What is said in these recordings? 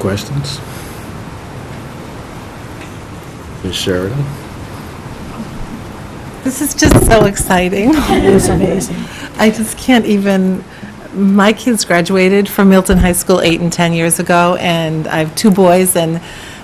questions? Ms. Sheridan? This is just so exciting. It is amazing. I just can't even, my kids graduated from Milton High School 8 and 10 years ago, and I have 2 boys, and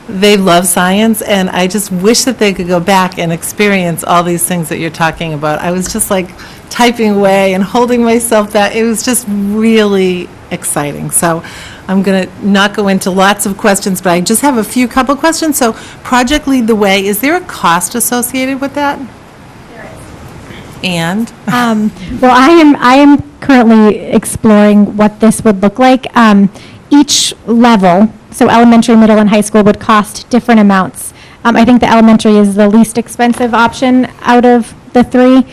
they love science, and I just wish that they could go back and experience all these things that you're talking about. I was just like typing away and holding myself back. It was just really exciting. So I'm going to not go into lots of questions, but I just have a couple questions. So Project Lead the Way, is there a cost associated with that? And well, I am currently exploring what this would look like. Each level, so elementary, middle, and high school, would cost different amounts. I think the elementary is the least expensive option out of the 3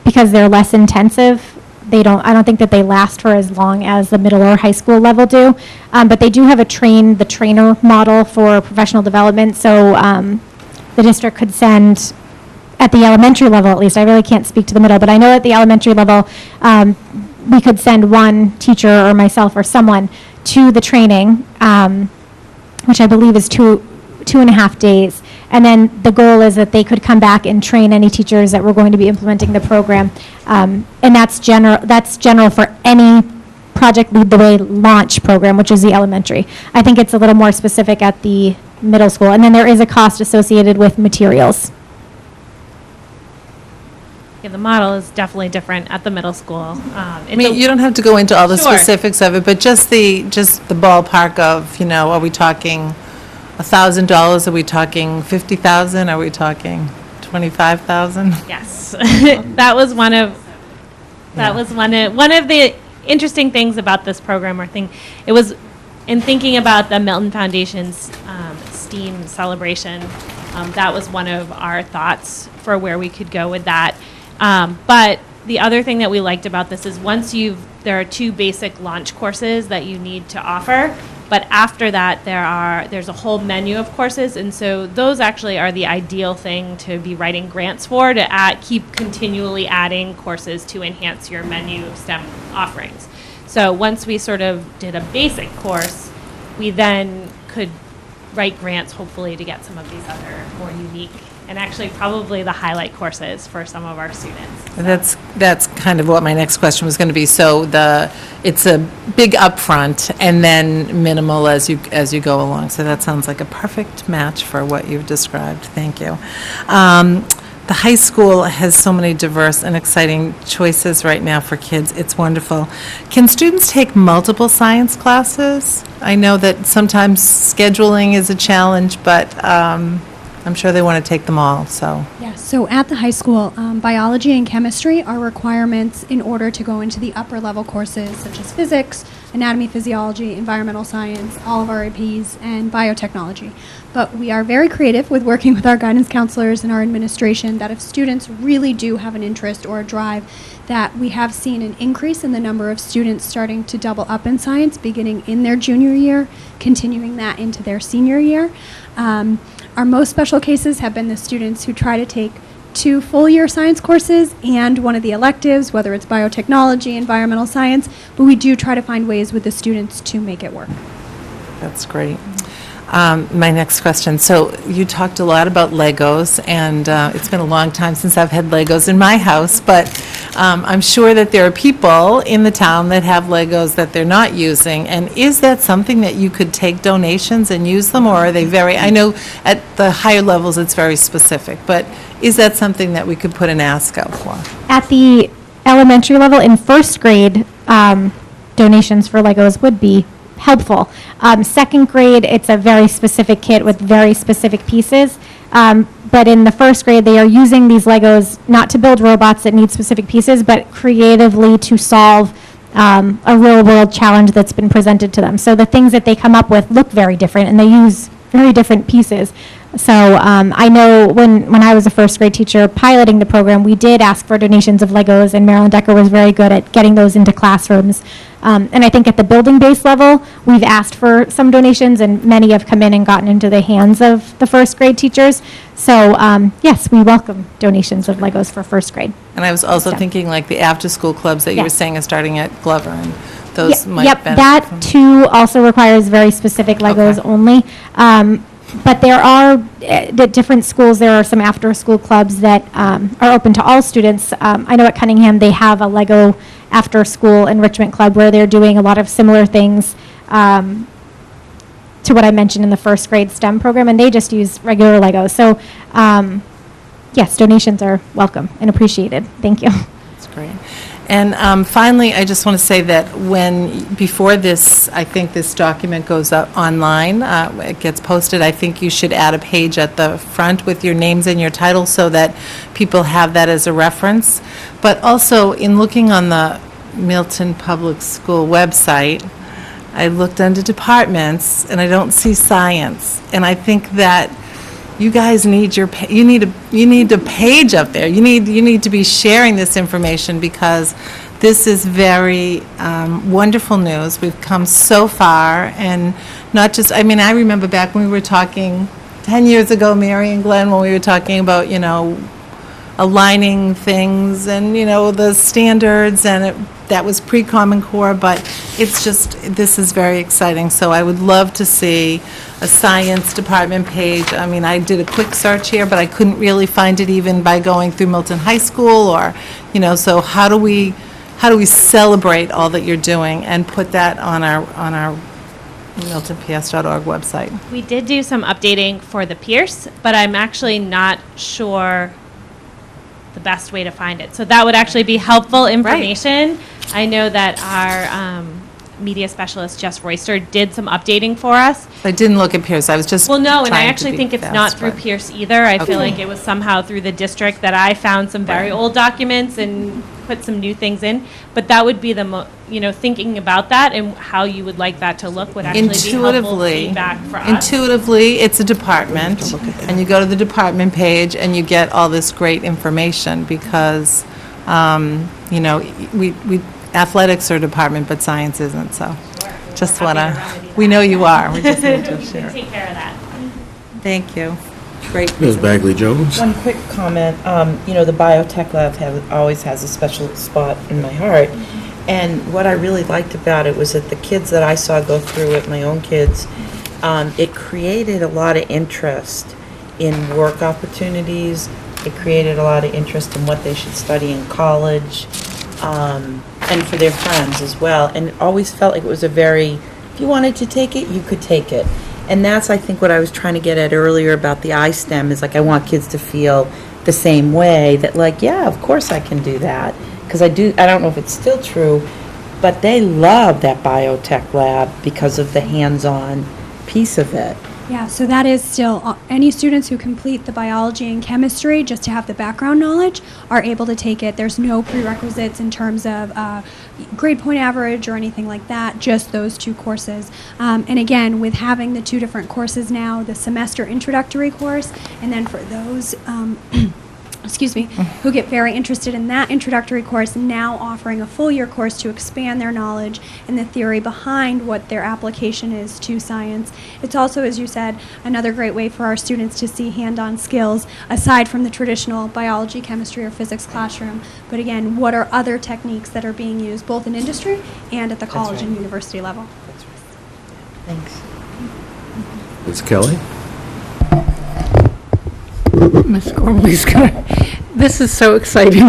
because they're less intensive. I don't think that they last for as long as the middle or high school level do, but they do have the trainer model for professional development. So the district could send, at the elementary level at least, I really can't speak to the middle, but I know at the elementary level, we could send one teacher or myself or someone to the training, which I believe is 2.5 days. And then the goal is that they could come back and train any teachers that were going to be implementing the program. And that's general for any Project Lead the Way launch program, which is the elementary. I think it's a little more specific at the middle school. And then there is a cost associated with materials. Yeah, the model is definitely different at the middle school. I mean, you don't have to go into all the specifics of it, but just the ballpark of, are we talking $1,000? Are we talking $50,000? Are we talking $25,000? Yes, that was one of the interesting things about this program. It was in thinking about the Milton Foundation's STEAM celebration. That was one of our thoughts for where we could go with that. But the other thing that we liked about this is there are 2 basic launch courses that you need to offer, but after that there's a whole menu of courses, and so those actually are the ideal thing to be writing grants for, to keep continually adding courses to enhance your menu of STEM offerings. So once we sort of did a basic course, we then could write grants hopefully to get some of these other more unique and actually probably the highlight courses for some of our students. So. That's kind of what my next question was going to be. So it's a big upfront and then minimal as you go along. So that sounds like a perfect match for what you've described. Thank you. The high school has so many diverse and exciting choices right now for kids. It's wonderful. Can students take multiple science classes? I know that sometimes scheduling is a challenge, but I'm sure they want to take them all. So So at the high school, biology and chemistry are requirements in order to go into the upper level courses such as physics, anatomy, physiology, environmental science, all of our APs, and biotechnology. But we are very creative with working with our guidance counselors and our administration that if students really do have an interest or a drive, that we have seen an increase in the number of students starting to double up in science beginning in their junior year, continuing that into their senior year. Our most special cases have been the students who try to take 2 full-year science courses and one of the electives, whether it's biotechnology, environmental science, but we do try to find ways with the students to make it work. that's great. My next question. So you talked a lot about Legos, and it's been a long time since I've had Legos in my house, but I'm sure that there are people in the town that have Legos that they're not using. And is that something that you could take donations and use them, or are they I know at the higher levels it's very specific, but is that something that we could put an ask out for? At the elementary level, in first grade, donations for Legos would be helpful. Second grade, it's a very specific kit with very specific pieces. But in the first grade, they are using these Legos not to build robots that need specific pieces, but creatively to solve a real-world challenge that's been presented to them. So the things that they come up with look very different, and they use very different pieces. So I know when I was a first grade teacher piloting the program, we did ask for donations of Legos, and Marilyn Decker was very good at getting those into classrooms. And I think at the building-based level, we've asked for some donations, and many have come in and gotten into the hands of the first grade teachers. So yes, we welcome donations of Legos for first grade. And I was also thinking like the after-school clubs that you were Yes. saying are starting at Glover and those might Yep, benefit that from. too also requires very specific Legos Okay. only. But there are, at different schools, there are some after-school clubs that are open to all students. I know at Cunningham, they have a Lego after-school enrichment club where they're doing a lot of similar things to what I mentioned in the first grade STEM program, and they just use regular Legos. So, yes, donations are welcome and appreciated. Thank you. That's great. And finally, I just want to say that before this, I think this document goes up online, it gets posted, I think you should add a page at the front with your names and your titles so that people have that as a reference. But also, in looking on the Milton Public School website, I looked under departments, and I don't see science. And I think that you guys need you need a page up there. You need to be sharing this information because this is very wonderful news. We've come so far, and not just, I mean, I remember back when we were talking 10 years ago, Mary and Glenn, when we were talking about, aligning things and, the standards, and that was pre-Common Core, but it's just, this is very exciting. So I would love to see a science department page. I mean, I did a quick search here, but I couldn't really find it even by going through Milton High School or, so how do we celebrate all that you're doing and put that on our miltonps.org website? We did do some updating for the Pierce, but I'm actually not sure the best way to find it. So that would actually be helpful information. I know that our media specialist, Jess Royster, did some updating for us. I didn't look at Pierce, I was just Well, no, and I trying to actually be think it's fast, not through but- Pierce either. I feel Okay. like it was somehow through the district that I found some very old documents and put some new things in. But that would be thinking about that and how you would like that to look would actually be helpful Intuitively, feedback for us. intuitively, it's a department, and you go to the department page and you get all this great information because, we athletics are a department, but science isn't, so just Happy want to to, remedy that. we know you are, we just need to We share. can take care of that. Thank you. Great. Ms. Bagley Jones? One quick comment, the biotech lab always has a special spot in my heart. And what I really liked about it was that the kids that I saw go through it, my own kids, it created a lot of interest in work opportunities. It created a lot of interest in what they should study in college, and for their friends as well. And it always felt like it was if you wanted to take it, you could take it. And that's, I think, what I was trying to get at earlier about the iSTEM is I want kids to feel the same way that yeah, of course I can do that. Because I don't know if it's still true, but they love that biotech lab because of the hands-on piece of it. Yeah, so that is still, any students who complete the biology and chemistry, just to have the background knowledge, are able to take it. There's no prerequisites in terms of grade point average or anything like that, just those two courses. And again, with having the two different courses now, the semester introductory course, and then for those who get very interested in that introductory course, now offering a full year course to expand their knowledge and the theory behind what their application is to science. It's also, as you said, another great way for our students to see hand-on skills aside from the traditional biology, chemistry, or physics classroom. But again, what are other techniques that are being used both in industry and at the college right. and university level? Thanks. Ms. Kelly? Ms. Gormley's gonna, this is so exciting.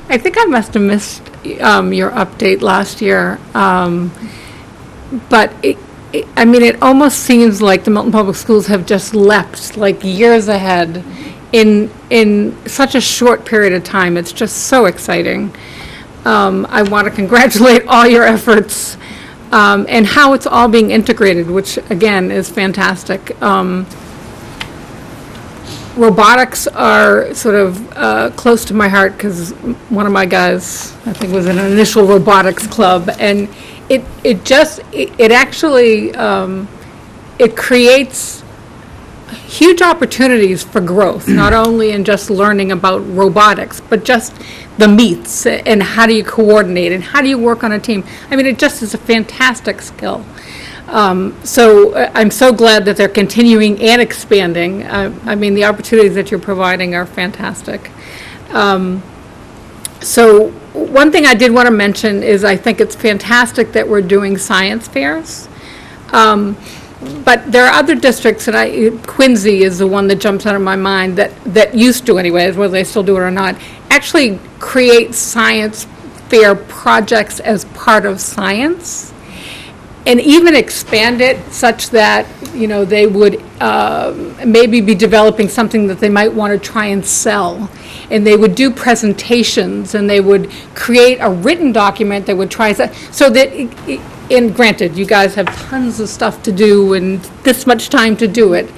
I think I must have missed your update last year. But it almost seems like the Milton Public Schools have just leapt like years ahead in such a short period of time. It's just so exciting. I want to congratulate all your efforts and how it's all being integrated, which again is fantastic. Robotics are sort of close to my heart because one of my guys, I think, was in an initial robotics club, and it actually creates huge opportunities for growth, not only in just learning about robotics, but just the meets and how do you coordinate and how do you work on a team. I mean, it just is a fantastic skill. So I'm so glad that they're continuing and expanding. I mean, the opportunities that you're providing are fantastic. So one thing I did want to mention is I think it's fantastic that we're doing science fairs. But there are other districts, and Quincy is the one that jumps out of my mind, that used to anyways, whether they still do it or not, actually create science fair projects as part of science, and even expand it such that, they would maybe be developing something that they might want to try and sell. And they would do presentations, and they would create a written document that would try so that, and granted, you guys have tons of stuff to do and this much time to do it,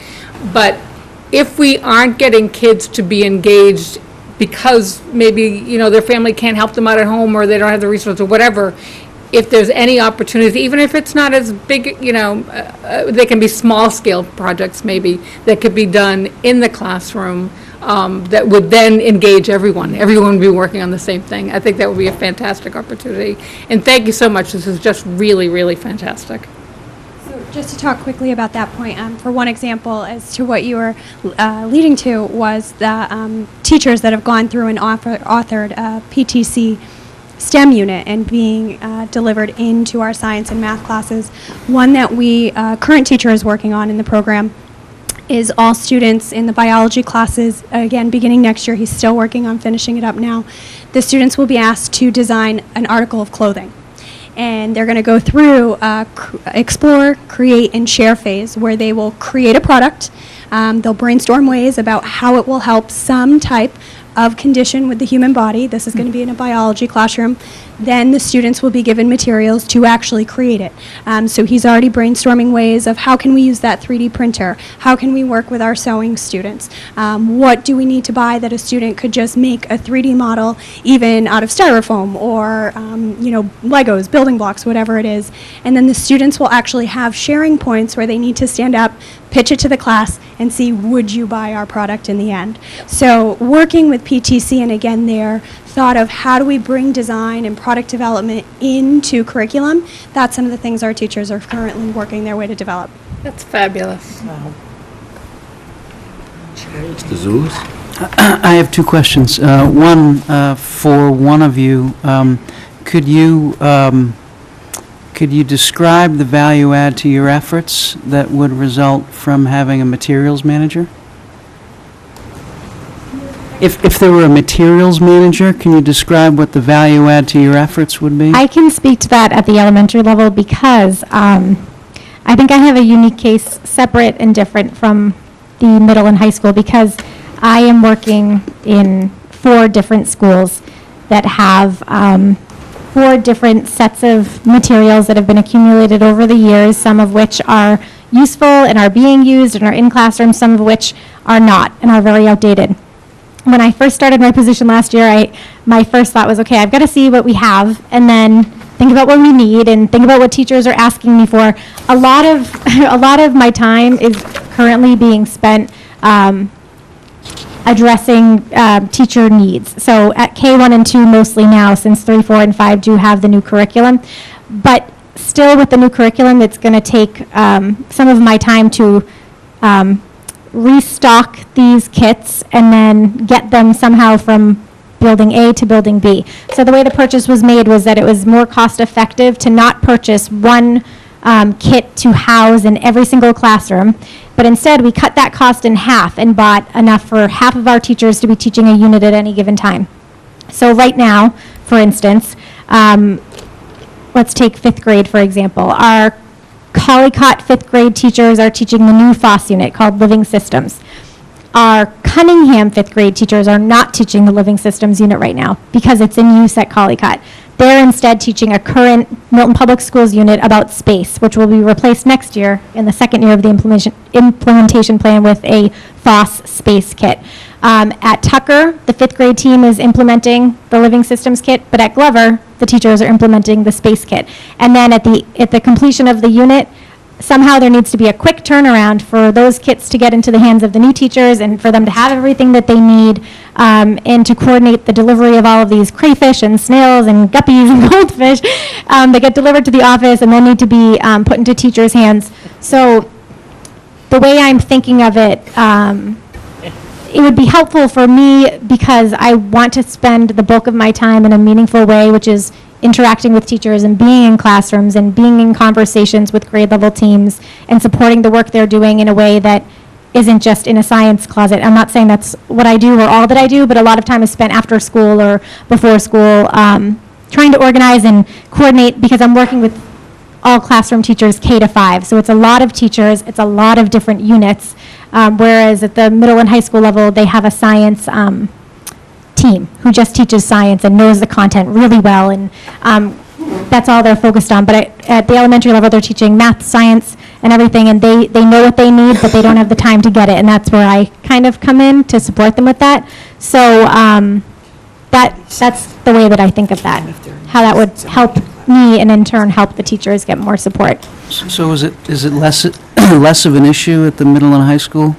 but if we aren't getting kids to be engaged because maybe, their family can't help them out at home, or they don't have the resources or whatever, if there's any opportunity, even if it's not as big, they can be small-scale projects maybe that could be done in the classroom, that would then engage everyone. Everyone would be working on the same thing. I think that would be a fantastic opportunity. And thank you so much. This is just really, really fantastic. So just to talk quickly about that point, for one example, as to what you were leading to was the teachers that have gone through and authored a Pt3 STEM unit and being delivered into our science and math classes. One that we, current teacher is working on in the program is all students in the biology classes, again, beginning next year. He's still working on finishing it up now. The students will be asked to design an article of clothing. And they're going to go through explore, create, and share phase, where they will create a product. They'll brainstorm ways about how it will help some type of condition with the human body. This is going to be in a biology classroom. Then the students will be given materials to actually create it. So he's already brainstorming ways of how can we use that 3D printer? How can we work with our sewing students? What do we need to buy that a student could just make a 3D model even out of styrofoam or, Legos, building blocks, whatever it is. And then the students will actually have sharing points where they need to stand up, pitch it to the class, and see, would you buy our product in the end? So working with Pt3, and again, their thought of how do we bring design and product development into curriculum, that's some of the things our teachers are currently working their way to develop. That's fabulous. Mr. Zulus? I have two questions. One, for one of you, could you describe the value add to your efforts that would result from having a materials manager? If there were a materials manager, can you describe what the value add to your efforts would be? I can speak to that at the elementary level because I think I have a unique case, separate and different from the middle and high school, because I am working in 4 different schools that have 4 different sets of materials that have been accumulated over the years, some of which are useful and are being used and are in classrooms, some of which are not and are very outdated. When I first started my position last year, my first thought was, okay, I've got to see what we have and then think about what we need and think about what teachers are asking me for. A lot of my time is currently being spent addressing teacher needs. So at K1 and 2 mostly now, since 3, 4, and 5 do have the new curriculum. But still with the new curriculum, it's going to take some of my time to restock these kits and then get them somehow from building A to building B. So the way the purchase was made was that it was more cost effective to not purchase one kit to house in every single classroom, but instead we cut that cost in half and bought enough for half of our teachers to be teaching a unit at any given time. So right now, for instance, let's take 5th grade, for example. Our Collycott 5th grade teachers are teaching the new FOSS unit called Living Systems. Our Cunningham 5th grade teachers are not teaching the Living Systems unit right now because it's in use at Collycott. They're instead teaching a current Milton Public Schools unit about space, which will be replaced next year in the 2nd year of the implementation plan with a FOSS space kit. At Tucker, the 5th grade team is implementing the Living Systems kit, but at Glover, the teachers are implementing the space kit. And then at the completion of the unit, somehow there needs to be a quick turnaround for those kits to get into the hands of the new teachers and for them to have everything that they need and to coordinate the delivery of all of these crayfish and snails and guppies and goldfish that get delivered to the office and then need to be put into teachers' hands. So the way I'm thinking of it it would be helpful for me because I want to spend the bulk of my time in a meaningful way, which is interacting with teachers and being in classrooms and being in conversations with grade level teams and supporting the work they're doing in a way that isn't just in a science closet. I'm not saying that's what I do or all that I do, but a lot of time is spent after school or before school trying to organize and coordinate because I'm working with all classroom teachers K to 5. So it's a lot of teachers, it's a lot of different units, whereas at the middle and high school level, they have a science team who just teaches science and knows the content really well, and that's all they're focused on. But at the elementary level, they're teaching math, science, and everything, and they know what they need, but they don't have the time to get it, and that's where I kind of come in to support them with that. So that's the way that I think of that, how that would help me and in turn help the teachers get more support. So is it less less of an issue at the middle and high school?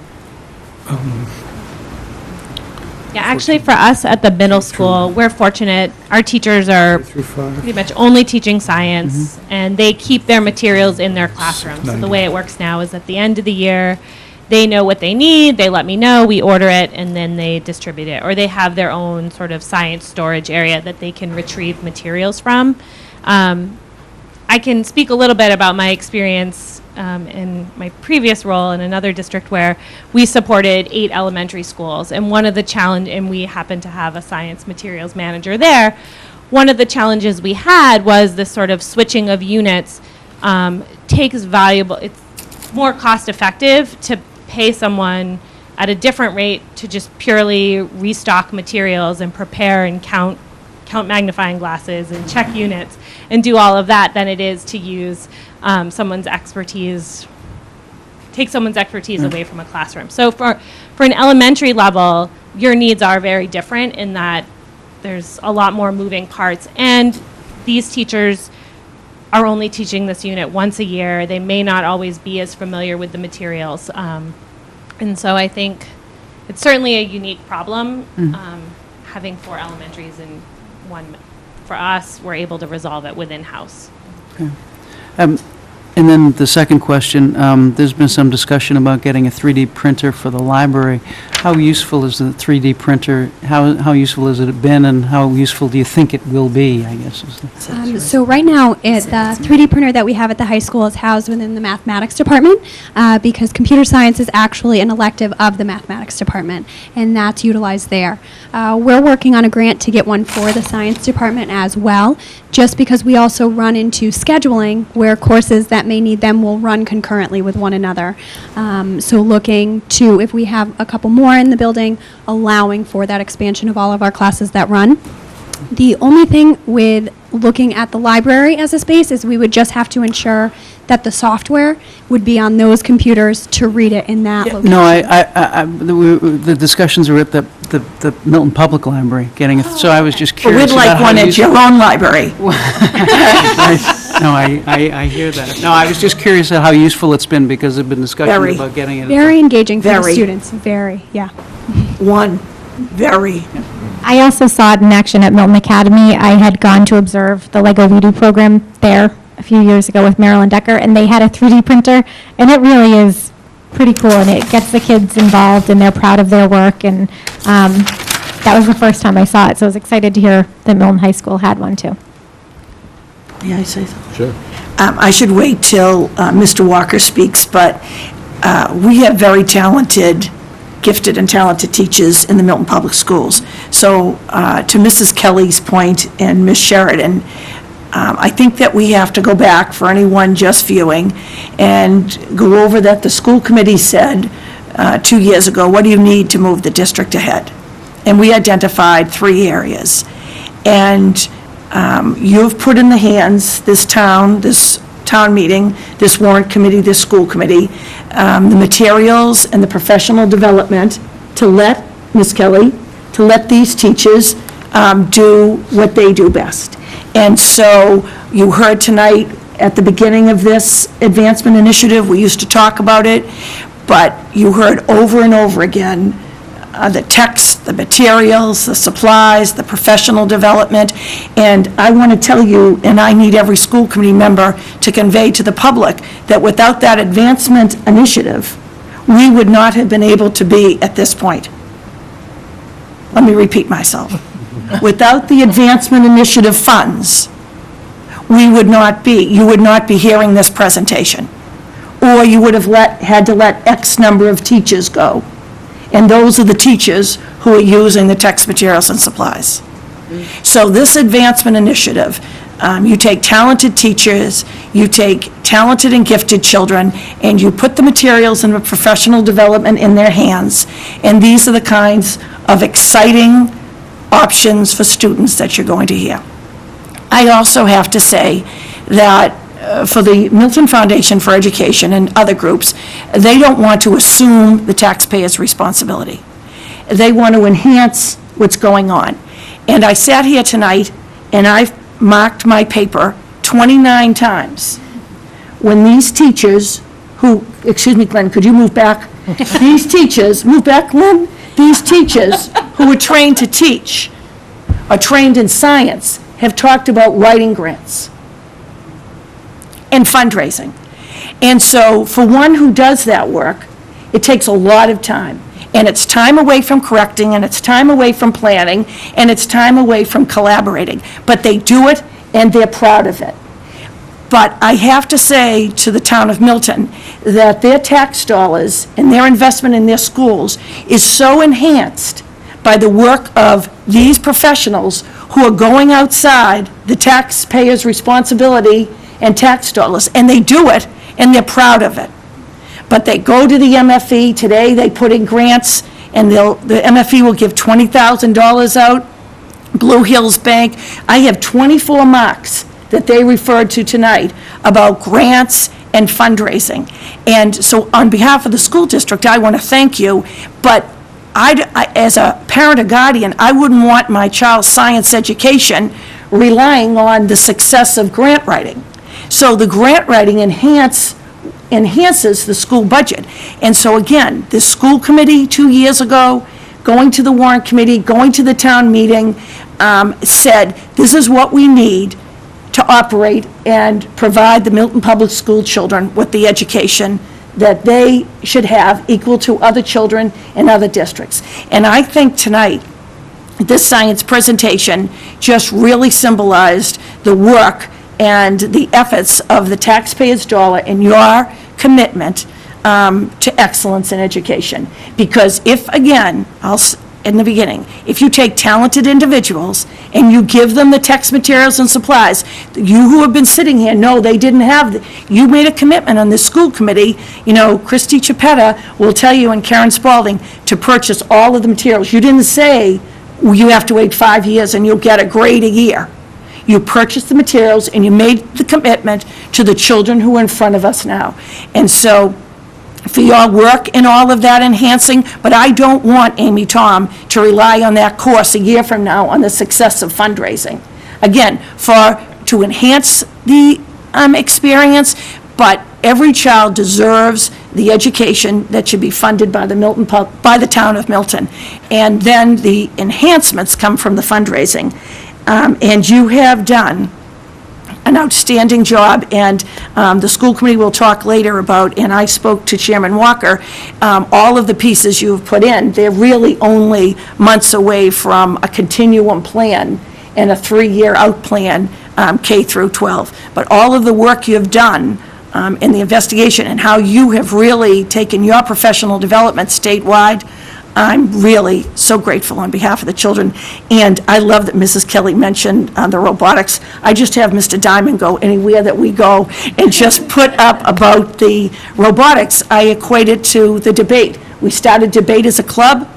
Yeah, actually, for us at the middle school, we're fortunate. Our teachers are pretty much only teaching science, and they keep their materials in their classrooms. So the way it works now is at the end of the year, they know what they need, they let me know, we order it, and then they distribute it. Or they have their own sort of science storage area that they can retrieve materials from. I can speak a little bit about my experience in my previous role in another district where we supported 8 elementary schools, and one of the and we happened to have a science materials manager there. One of the challenges we had was this sort of switching of units takes valuable, it's more cost effective to pay someone at a different rate to just purely restock materials and prepare and count magnifying glasses and check units and do all of that than it is to use someone's expertise, take someone's expertise away from a classroom. So for an elementary level, your needs are very different in that there's a lot more moving parts, and these teachers are only teaching this unit once a year. They may not always be as familiar with the materials. And so I think it's certainly a unique problem, having 4 elementaries in one. For us, we're able to resolve it within house. And then the second question, there's been some discussion about getting a 3D printer for the library. How useful is the 3D printer? How useful has it been, and how useful do you think it will be, I guess? So right now, the 3D printer that we have at the high school is housed within the mathematics department because computer science is actually an elective of the mathematics department, and that's utilized there. We're working on a grant to get one for the science department as well, just because we also run into scheduling where courses that may need them will run concurrently with one another. So looking to, if we have a couple more in the building, allowing for that expansion of all of our classes that run. The only thing with looking at the library as a space is we would just have to ensure that the software would be on those computers to read it in that location. No, the discussions were at the Milton Public Library, getting it, so I was just But curious we'd like one at your own library. No, I hear that. No, I was just curious at how useful it's been, because there've been discussion Very. about getting it. Very engaging for the Very. students, very, yeah. One, very. I also saw it in action at Milton Academy. I had gone to observe the Lego Voodoo program there a few years ago with Marilyn Decker, and they had a 3D printer, and it really is pretty cool, and it gets the kids involved, and they're proud of their work, and that was the first time I saw it, so I was excited to hear that Milton High School had one, too. May I say something? Sure. I should wait till Mr. Walker speaks, but we have very gifted and talented teachers in the Milton Public Schools. So to Mrs. Kelly's point and Ms. Sheridan, I think that we have to go back for anyone just viewing and go over that the school committee said 2 years ago, what do you need to move the district ahead? And we identified 3 areas. And you've put in the hands, this town meeting, this warrant committee, this school committee, the materials and the professional development to let, Ms. Kelly, to let these teachers do what they do best. And so you heard tonight at the beginning of this advancement initiative, we used to talk about it, but you heard over and over again the text, the materials, the supplies, the professional development. And I want to tell you, and I need every school committee member to convey to the public, that without that advancement initiative, we would not have been able to be at this point. Let me repeat myself. Without the advancement initiative funds, you would not be hearing this presentation. Or you would have had to let X number of teachers go. And those are the teachers who are using the text materials and supplies. So this advancement initiative, you take talented teachers, you take talented and gifted children, and you put the materials and the professional development in their hands. And these are the kinds of exciting options for students that you're going to hear. I also have to say that for the Milton Foundation for Education and other groups, they don't want to assume the taxpayer's responsibility. They want to enhance what's going on. And I sat here tonight and I've marked my paper 29 times when these teachers who, excuse me, Glenn, could you move back? These teachers, move back, Glenn? These teachers who are trained to teach, are trained in science, have talked about writing grants and fundraising. And so for one who does that work, it takes a lot of time. And it's time away from correcting, and it's time away from planning, and it's time away from collaborating. But they do it, and they're proud of it. But I have to say to the town of Milton that their tax dollars and their investment in their schools is so enhanced by the work of these professionals who are going outside the taxpayers' responsibility and tax dollars, and they do it, and they're proud of it. But they go to the MFE, today they put in grants, and the MFE will give $20,000 out. Blue Hills Bank, I have 24 marks that they referred to tonight about grants and fundraising. And so on behalf of the school district, I want to thank you, but as a parent or guardian, I wouldn't want my child's science education relying on the success of grant writing. So the grant writing enhances the school budget. And so again, the school committee 2 years ago, going to the warrant committee, going to the town meeting, said, this is what we need to operate and provide the Milton Public School children with the education that they should have equal to other children in other districts. And I think tonight, this science presentation just really symbolized the work and the efforts of the taxpayers' dollar and your commitment to excellence in education. Because if, again, in the beginning, if you take talented individuals and you give them the text materials and supplies, you who have been sitting here know they didn't have, you made a commitment on the school committee, Christy Chiapetta will tell you, and Karen Spalding, to purchase all of the materials. You didn't say, you have to wait 5 years and you'll get a grade a year. You purchased the materials and you made the commitment to the children who are in front of us now. And so, for your work in all of that enhancing, but I don't want Amy Tom to rely on that course a year from now on the success of fundraising. Again, to enhance the experience, but every child deserves the education that should be funded by the town of Milton. And then the enhancements come from the fundraising. And you have done an outstanding job, and the school committee will talk later about, and I spoke to Chairman Walker, all of the pieces you've put in, they're really only months away from a continuum plan and a 3-year out plan, K through 12. But all of the work you've done in the investigation and how you have really taken your professional development statewide, I'm really so grateful on behalf of the children. And I love that Mrs. Kelly mentioned the robotics. I just have Mr. Diamond go anywhere that we go and just put up about the robotics. I equate it to the debate. We started debate as a club.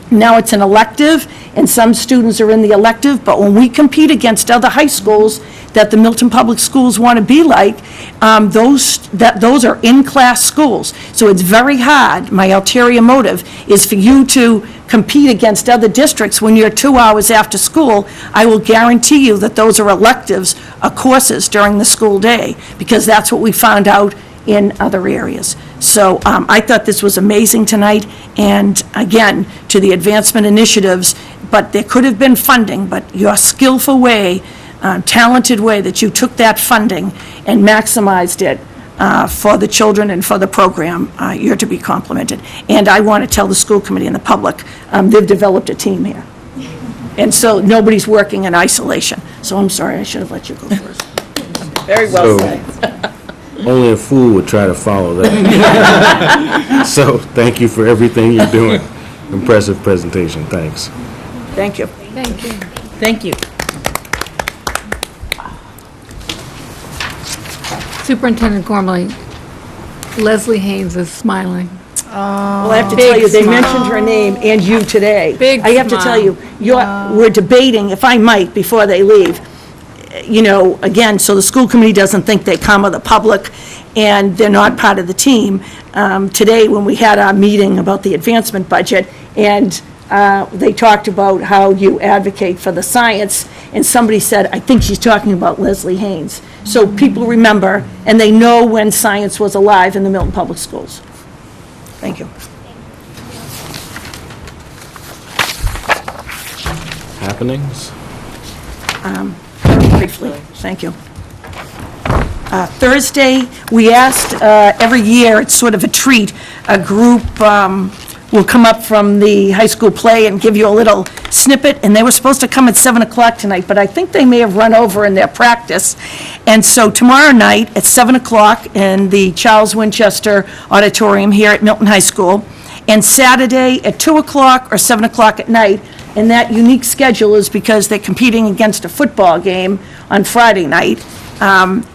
Now it's an elective, and some students are in the elective, but when we compete against other high schools that the Milton Public Schools want to be like, those are in-class schools. So it's very hard. My ulterior motive is for you to compete against other districts when you're 2 hours after school. I will guarantee you that those are electives, courses during the school day, because that's what we found out in other areas. So I thought this was amazing tonight, and again, to the advancement initiatives, but there could have been funding, but your skillful way, talented way that you took that funding and maximized it for the children and for the program, you're to be complimented. And I want to tell the school committee and the public, they've developed a team here. And so nobody's working in isolation. So I'm sorry, I should have let you go first. Very well So- said. Only a fool would try to follow that. So, thank you for everything you're doing. Impressive presentation, thanks. Thank you. Thank you. Superintendent Gormley, Leslie Haynes is smiling. Well, I have to tell you, they mentioned her name and you today. Big I have to tell smile. you, we're debating, if I might, before they leave, you know, again, so the school committee doesn't think they come with the public and they're not part of the team. Today, when we had our meeting about the advancement budget, and they talked about how you advocate for the science, and somebody said, I think she's talking about Leslie Haynes. So people remember, and they know when science was alive in the Milton Public Schools. Thank you. Happenings? Briefly, thank you. Thursday, we asked, every year, it's sort of a treat, a group will come up from the high school play and give you a little snippet, and they were supposed to come at 7 o'clock tonight, but I think they may have run over in their practice. And so tomorrow night at 7 o'clock in the Charles Winchester Auditorium here at Milton High School, and Saturday at 2 o'clock or 7 o'clock at night. And that unique schedule is because they're competing against a football game on Friday night.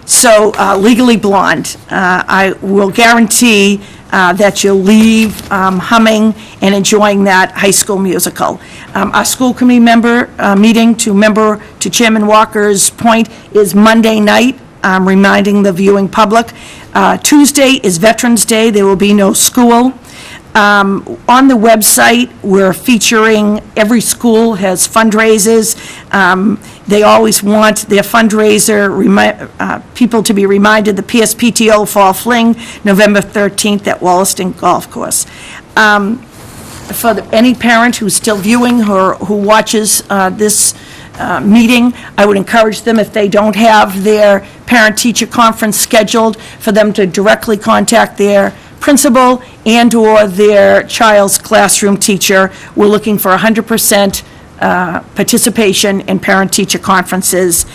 So Legally Blonde, I will guarantee that you'll leave humming and enjoying that high school musical. Our school committee member meeting, to Chairman Walker's point, is Monday night, reminding the viewing public. Tuesday is Veterans Day. There will be no school. On the website, we're featuring, every school has fundraisers. They always want their fundraiser, people to be reminded, the PSPTO Fall Fling, November 13th at Wollaston Golf Course. For any parent who's still viewing or who watches this meeting, I would encourage them, if they don't have their parent-teacher conference scheduled, for them to directly contact their principal and/or their child's classroom teacher. We're looking for 100% participation in parent-teacher conferences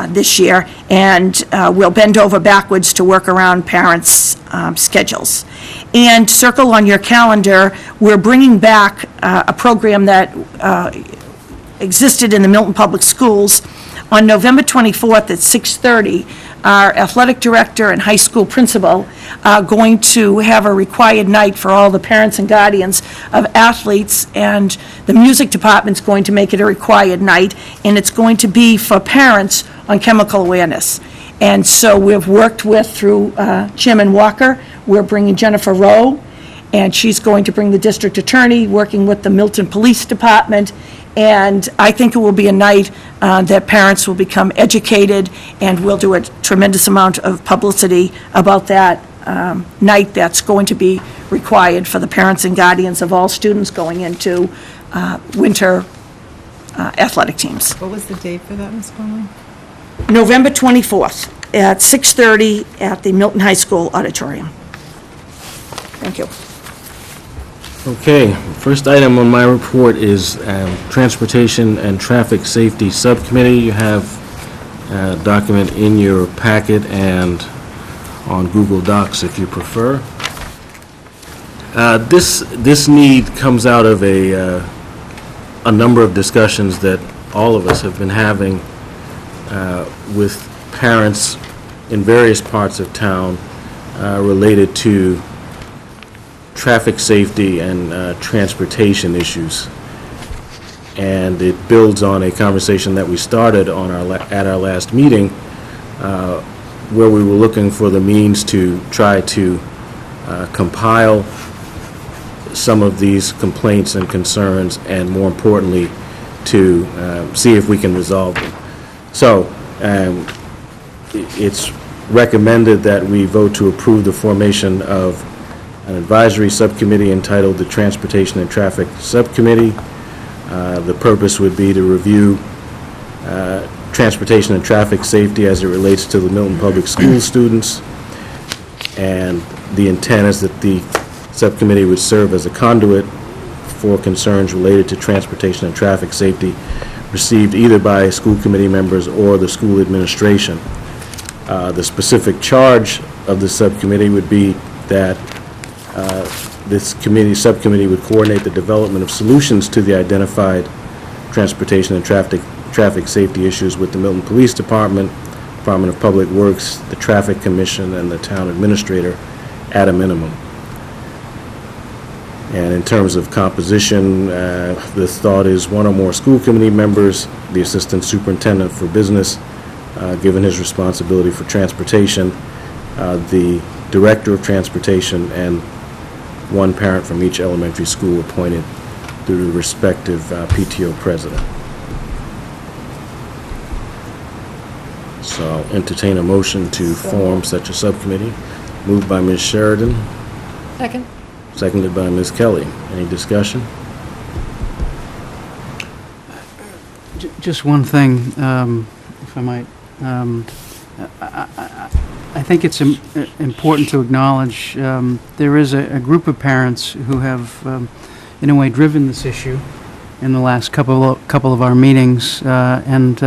this year, and we'll bend over backwards to work around parents' schedules. And circle on your calendar, we're bringing back a program that existed in the Milton Public Schools. On November 24th at 6:30, our athletic director and high school principal are going to have a required night for all the parents and guardians of athletes, and the music department's going to make it a required night, and it's going to be for parents on chemical awareness. And so we've worked with, through Chairman Walker, we're bringing Jennifer Rowe, and she's going to bring the district attorney, working with the Milton Police Department, and I think it will be a night that parents will become educated, and we'll do a tremendous amount of publicity about that night that's going to be required for the parents and guardians of all students going into winter athletic teams. What was the date for that, Ms. Gormley? November 24th at 6:30 at the Milton High School Auditorium. Thank you. Okay, first item on my report is Transportation and Traffic Safety Subcommittee. You have a document in your packet and on Google Docs if you prefer. This need comes out of a number of discussions that all of us have been having with parents in various parts of town related to traffic safety and transportation issues. And it builds on a conversation that we started on at our last meeting, where we were looking for the means to try to compile some of these complaints and concerns, and more importantly, to see if we can resolve them. So it's recommended that we vote to approve the formation of an advisory subcommittee entitled the Transportation and Traffic Subcommittee. The purpose would be to review transportation and traffic safety as it relates to the Milton Public School students. And the intent is that the subcommittee would serve as a conduit for concerns related to transportation and traffic safety received either by school committee members or the school administration. The specific charge of the subcommittee would be that this subcommittee would coordinate the development of solutions to the identified transportation and traffic safety issues with the Milton Police Department, Department of Public Works, the Traffic Commission, and the town administrator at a minimum. And in terms of composition, the thought is one or more school committee members, the assistant superintendent for business, given his responsibility for transportation, the director of transportation, and one parent from each elementary school appointed through the respective PTO president. So I'll entertain a motion to form such a subcommittee. Moved by Ms. Sheridan, Second. seconded by Ms. Kelly. Any discussion? Just one thing, if I might. I think it's important to acknowledge there is a group of parents who have, in a way, driven this issue in the last couple of our meetings, and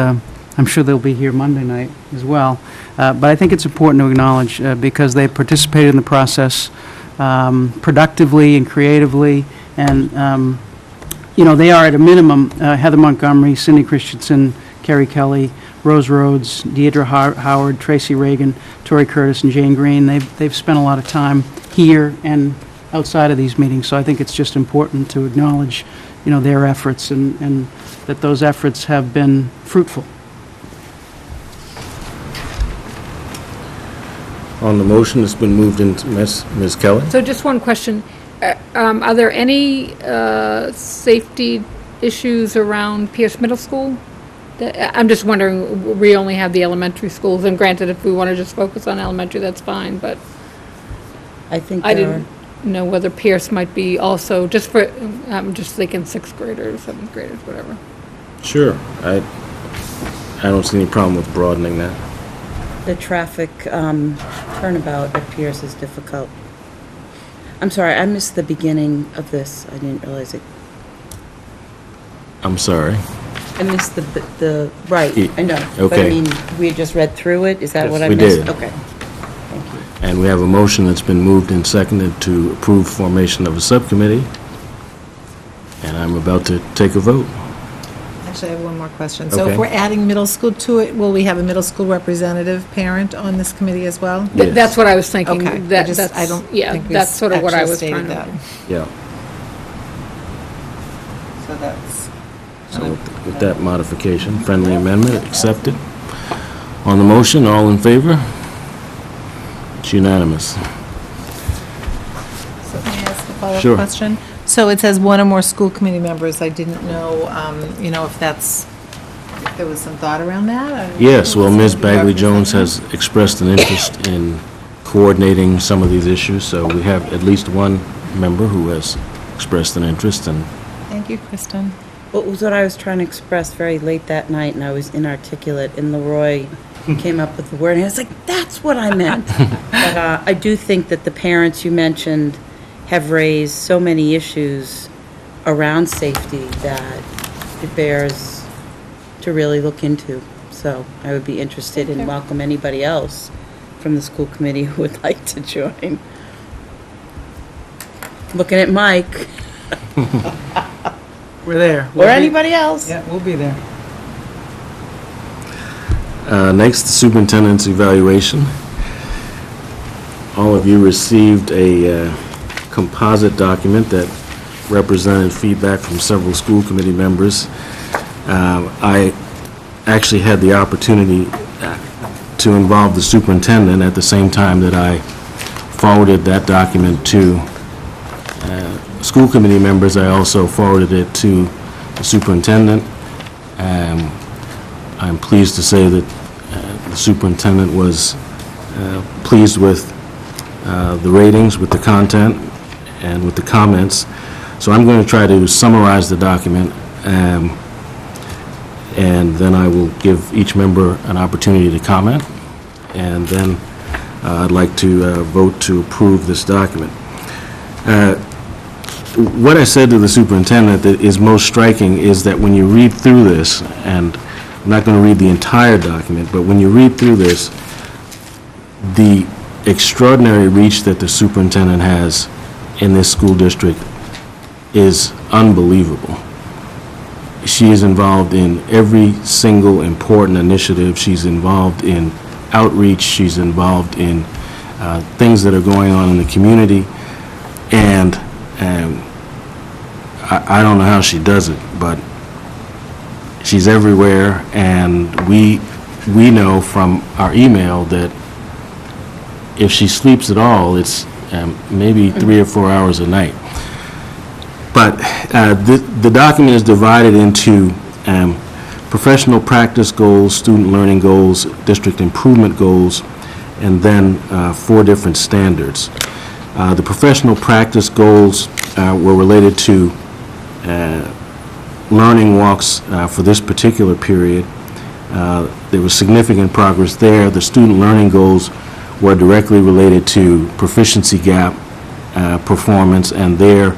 I'm sure they'll be here Monday night as well. But I think it's important to acknowledge because they participated in the process productively and creatively, and they are at a minimum Heather Montgomery, Cindy Christensen, Carrie Kelly, Rose Rhodes, Deidre Howard, Tracy Reagan, Tori Curtis, and Jane Green. They've spent a lot of time here and outside of these meetings, so I think it's just important to acknowledge, their efforts and that those efforts have been fruitful. On the motion, it's been moved into Ms. Kelly. So just one question. Are there any safety issues around Pierce Middle School? I'm just wondering, we only have the elementary schools, and granted, if we want to just focus on elementary, that's fine, but I think I there are. didn't know whether Pierce might be also, just for, I'm just thinking 6th graders, 7th graders, whatever. Sure. I don't see any problem with broadening that. The traffic turnabout at Pierce is difficult. I'm sorry, I missed the beginning of this. I didn't realize it. I'm sorry. I missed the right, I know. But I Okay. mean, we had just read through it, is that Yes, what I we missed? did. Okay, thank you. And we have a motion that's been moved and seconded to approve formation of a subcommittee. And I'm about to take a vote. Actually, I have one more question. So if Okay. we're adding middle school to it, will we have a middle school representative parent on this committee as well? Yes. That's what I was thinking. Okay. That's, I don't yeah, think we that's sort of what I actually was stated trying to. that. Yeah. So that's. So with that modification, friendly amendment accepted. On the motion, all in favor? It's unanimous. So may I ask a follow-up Sure. question? So it says one or more school committee members. I didn't know, if there was some thought around that? Yes, well, Ms. Bagley-Jones has expressed an interest in coordinating some of these issues, so we have at least one member who has expressed an interest, and Thank you, Kristen. What was what I was trying to express very late that night, and I was inarticulate, and Leroy came up with the word, and I was like, that's what I meant. But I do think that the parents you mentioned have raised so many issues around safety that it bears to really look into. So I would be interested and welcome anybody else from the school committee who would like to join. Looking at Mike. We're there. Or anybody else. Yeah, we'll be there. next, the superintendent's evaluation. All of you received a composite document that represented feedback from several school committee members. I actually had the opportunity to involve the superintendent at the same time that I forwarded that document to school committee members. I also forwarded it to the superintendent. I'm pleased to say that the superintendent was pleased with the ratings, with the content, and with the comments. So I'm going to try to summarize the document, and then I will give each member an opportunity to comment, and then I'd like to vote to approve this document. what I said to the superintendent that is most striking is that when you read through this, and I'm not going to read the entire document, but when you read through this, the extraordinary reach that the superintendent has in this school district is unbelievable. She is involved in every single important initiative. She's involved in outreach. She's involved in things that are going on in the community. And I don't know how she does it, but she's everywhere. And we know from our email that if she sleeps at all, it's maybe 3 or 4 hours a night. But the document is divided into professional practice goals, student learning goals, district improvement goals, and then 4 different standards. The professional practice goals were related to learning walks for this particular period. There was significant progress there. The student learning goals were directly related to proficiency gap performance, and there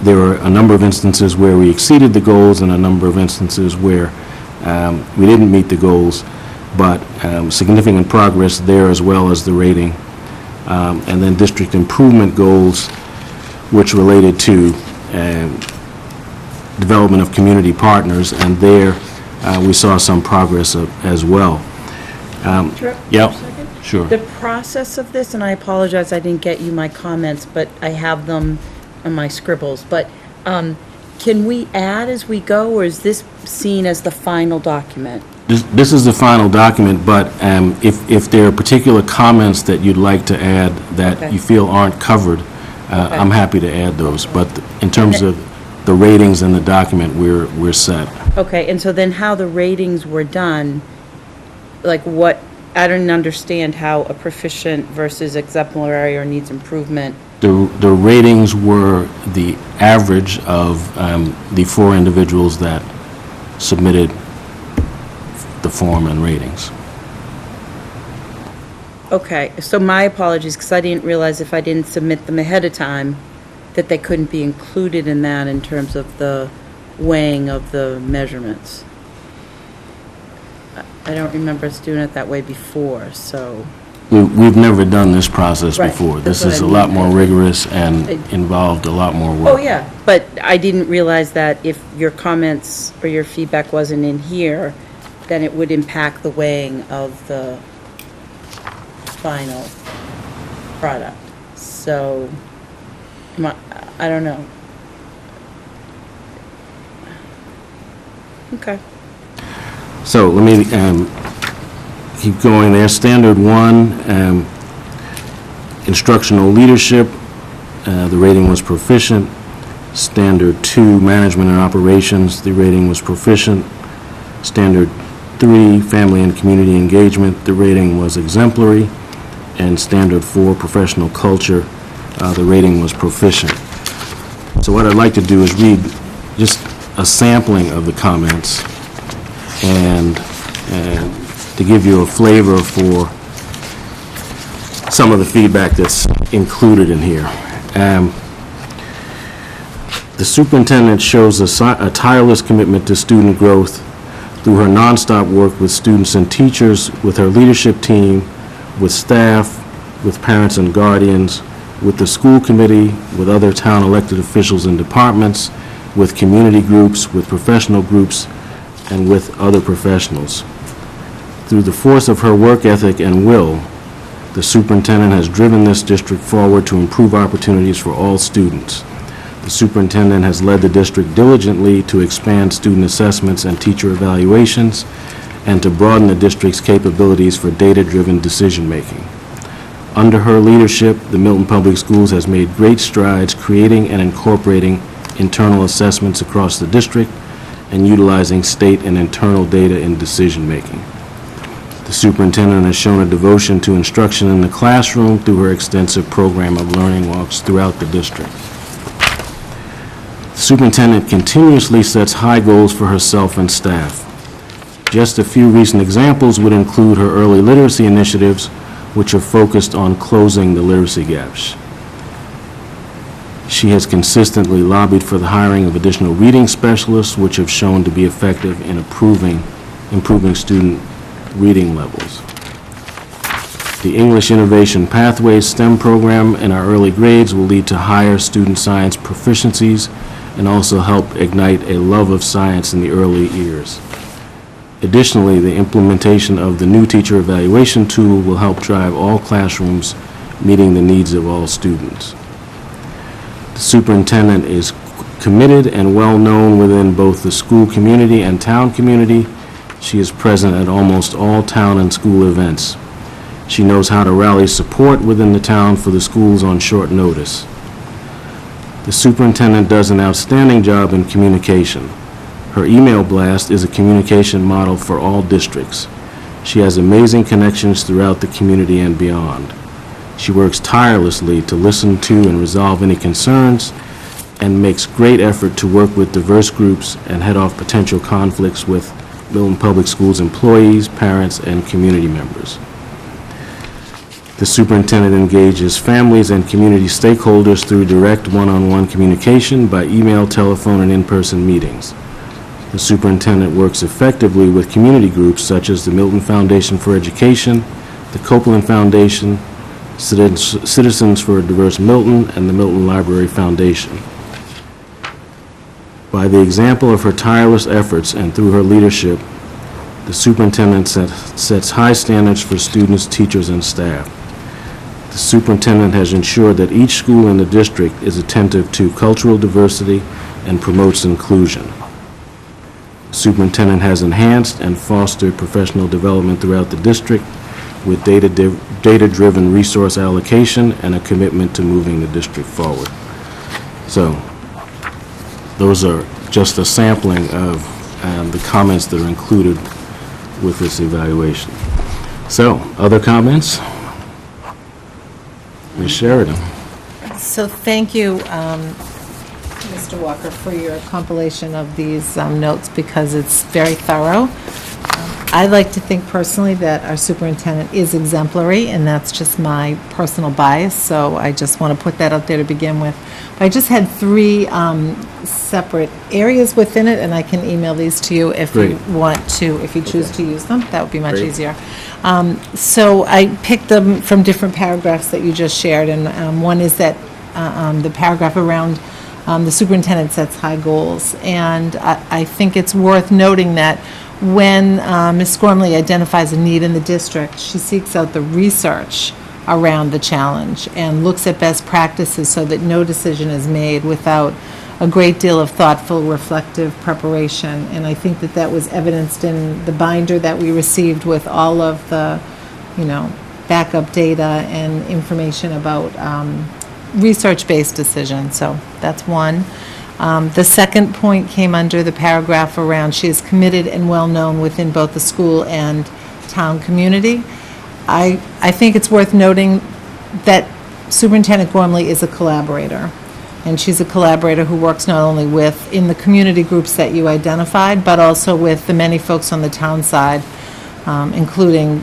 were a number of instances where we exceeded the goals and a number of instances where we didn't meet the goals, but significant progress there as well as the rating. And then district improvement goals, which related to development of community partners, and there we saw some progress as well. Yep, sure. The process of this, and I apologize, I didn't get you my comments, but I have them on my scribbles, but can we add as we go, or is this seen as the final document? This is the final document, but if there are particular comments that you'd like to add that Okay. you feel aren't covered, Okay. I'm happy to add those. But in terms of the ratings in the document, we're set. Okay, and so then how the ratings were done, like what, I don't understand how a proficient versus exemplary or needs improvement. The ratings were the average of the 4 individuals that submitted the form and ratings. Okay, so my apologies, because I didn't realize if I didn't submit them ahead of time, that they couldn't be included in that in terms of the weighing of the measurements. I don't remember us doing it that way before, so. We've never done this process Right, before. that's This what is I a lot mean. more rigorous and involved a lot more work. Oh, yeah, but I didn't realize that if your comments or your feedback wasn't in here, then it would impact the weighing of the final product. So, I don't know. Okay. So let me keep going there. Standard 1, instructional leadership, the rating was proficient. Standard 2, management and operations, the rating was proficient. Standard 3, family and community engagement, the rating was exemplary. And Standard 4, professional culture, the rating was proficient. So what I'd like to do is read just a sampling of the comments and to give you a flavor for some of the feedback that's included in here. The superintendent shows a tireless commitment to student growth through her nonstop work with students and teachers, with her leadership team, with staff, with parents and guardians, with the school committee, with other town elected officials and departments, with community groups, with professional groups, and with other professionals. Through the force of her work ethic and will, the superintendent has driven this district forward to improve opportunities for all students. The superintendent has led the district diligently to expand student assessments and teacher evaluations, and to broaden the district's capabilities for data-driven decision-making. Under her leadership, the Milton Public Schools has made great strides creating and incorporating internal assessments across the district and utilizing state and internal data in decision-making. The superintendent has shown a devotion to instruction in the classroom through her extensive program of learning walks throughout the district. The superintendent continuously sets high goals for herself and staff. Just a few recent examples would include her early literacy initiatives, which are focused on closing the literacy gaps. She has consistently lobbied for the hiring of additional reading specialists, which have shown to be effective in improving student reading levels. The English Innovation Pathways STEM program in our early grades will lead to higher student science proficiencies and also help ignite a love of science in the early years. Additionally, the implementation of the new teacher evaluation tool will help drive all classrooms meeting the needs of all students. The superintendent is committed and well-known within both the school community and town community. She is present at almost all town and school events. She knows how to rally support within the town for the schools on short notice. The superintendent does an outstanding job in communication. Her email blast is a communication model for all districts. She has amazing connections throughout the community and beyond. She works tirelessly to listen to and resolve any concerns and makes great effort to work with diverse groups and head off potential conflicts with Milton Public Schools employees, parents, and community members. The superintendent engages families and community stakeholders through direct one-on-one communication by email, telephone, and in-person meetings. The superintendent works effectively with community groups such as the Milton Foundation for Education, the Copeland Foundation, Citizens for a Diverse Milton, and the Milton Library Foundation. By the example of her tireless efforts and through her leadership, the superintendent sets high standards for students, teachers, and staff. The superintendent has ensured that each school in the district is attentive to cultural diversity and promotes inclusion. The superintendent has enhanced and fostered professional development throughout the district with data-driven resource allocation and a commitment to moving the district forward. So, those are just a sampling of the comments that are included with this evaluation. So, other comments? Ms. Sheridan. So thank you, Mr. Walker, for your compilation of these notes because it's very thorough. I like to think personally that our superintendent is exemplary, and that's just my personal bias, so I just want to put that out there to begin with. I just had three separate areas within it, and I can email these to you if you want to, if you choose to use them. That would be much easier. So I picked them from different paragraphs that you just shared, and one is that the paragraph around the superintendent sets high goals, and I think it's worth noting that when Ms. Gormley identifies a need in the district, she seeks out the research around the challenge and looks at best practices so that no decision is made without a great deal of thoughtful, reflective preparation. And I think that that was evidenced in the binder that we received with all of the, backup data and information about research-based decisions. So that's one. The second point came under the paragraph around she is committed and well-known within both the school and town community. I think it's worth noting that Superintendent Gormley is a collaborator, and she's a collaborator who works not only in the community groups that you identified, but also with the many folks on the town side, including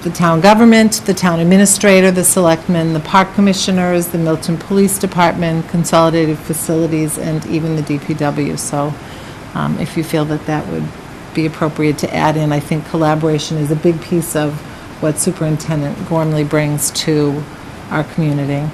the town government, the town administrator, the selectmen, the park commissioners, the Milton Police Department, Consolidated Facilities, and even the DPW. So if you feel that that would be appropriate to add in, I think collaboration is a big piece of what Superintendent Gormley brings to our community.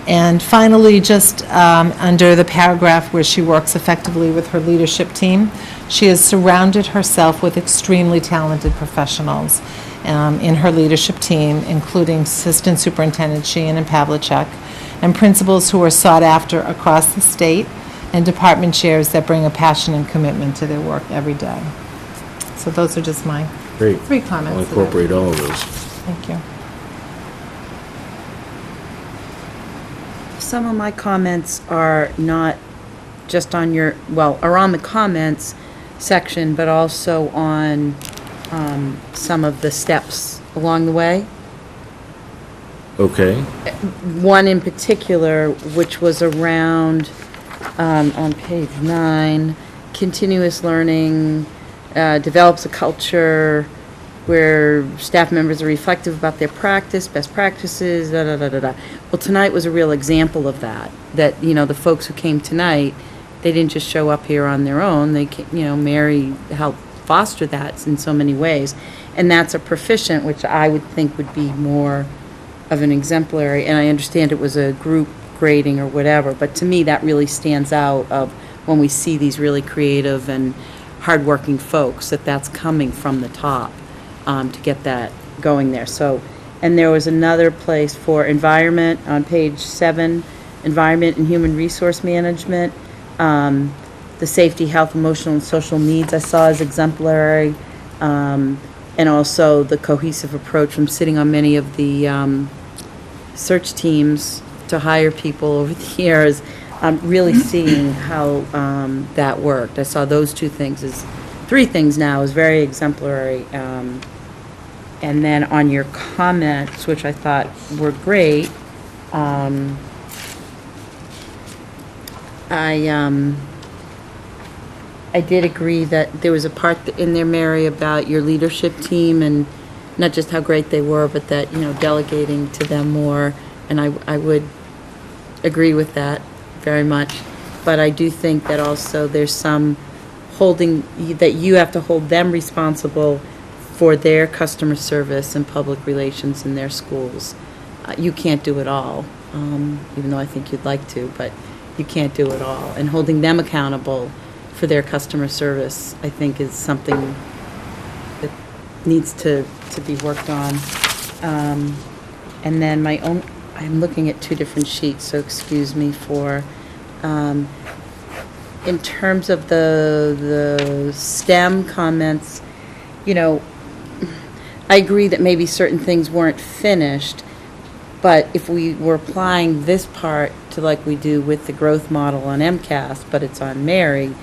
And finally, just under the paragraph where she works effectively with her leadership team, she has surrounded herself with extremely talented professionals in her leadership team, including Assistant Superintendent Sheehan and Pavlicek, and principals who are sought after across the state, and department chairs that bring a passion and commitment to their work every day. So those are just my three comments. I'll incorporate all of those. Thank you. Some of my comments are not just on are on the comments section, but also on some of the steps along the way. Okay. One in particular, which was around, on page 9, continuous learning, develops a culture where staff members are reflective about their practice, best practices, da, da, da, da, da. Well, tonight was a real example of that, the folks who came tonight, they didn't just show up here on their own. They, Mary helped foster that in so many ways. And that's a proficient, which I would think would be more of an exemplary. And I understand it was a group grading or whatever, but to me, that really stands out of when we see these really creative and hardworking folks, that's coming from the top to get that going there. So, and there was another place for environment on page 7, environment and human resource management. The safety, health, emotional, and social needs I saw as exemplary, and also the cohesive approach from sitting on many of the search teams to hire people over the years, really seeing how that worked. I saw those 3 things now as very exemplary. And then on your comments, which I thought were great, I did agree that there was a part in there, Mary, about your leadership team and not just how great they were, but that, delegating to them more. And I would agree with that very much. But I do think that also there's some that you have to hold them responsible for their customer service and public relations in their schools. You can't do it all, even though I think you'd like to, but you can't do it all. And holding them accountable for their customer service, I think, is something that needs to be worked on. And then I'm looking at 2 different sheets, so excuse me for, in terms of the STEM comments, I agree that maybe certain things weren't finished, but if we were applying this part to like we do with the growth model on MCAS, but it's on Mary,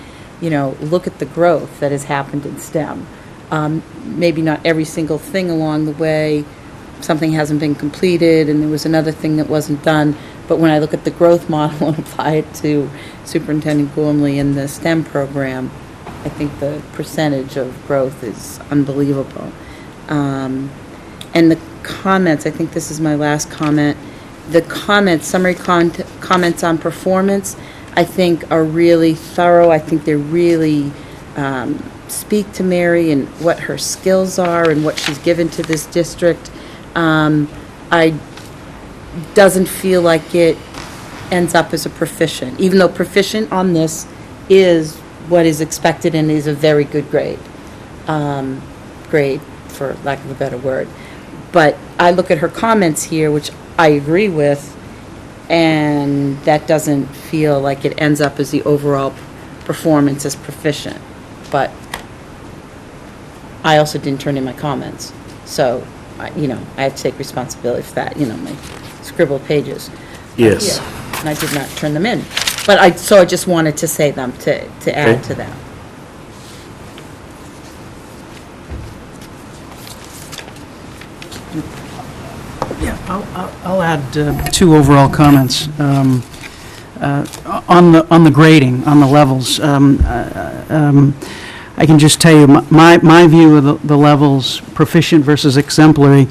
look at the growth that has happened in STEM. Maybe not every single thing along the way, something hasn't been completed and there was another thing that wasn't done, but when I look at the growth model and apply it to Superintendent Gormley in the STEM program, I think the percentage of growth is unbelievable. And the comments, I think this is my last comment, the summary comments on performance, I think are really thorough. I think they really speak to Mary and what her skills are and what she's given to this district. I doesn't feel like it ends up as a proficient, even though proficient on this is what is expected and is a very good grade, for lack of a better word. But I look at her comments here, which I agree with, and that doesn't feel like it ends up as the overall performance as proficient. But I also didn't turn in my comments, so I have to take responsibility for that. My scribbled pages. Yes. And I did not turn them in, but I just wanted to say them to add Okay. to that. Yeah, I'll add 2 overall comments. On the grading, on the levels, I can just tell you, my view of the levels, proficient versus exemplary,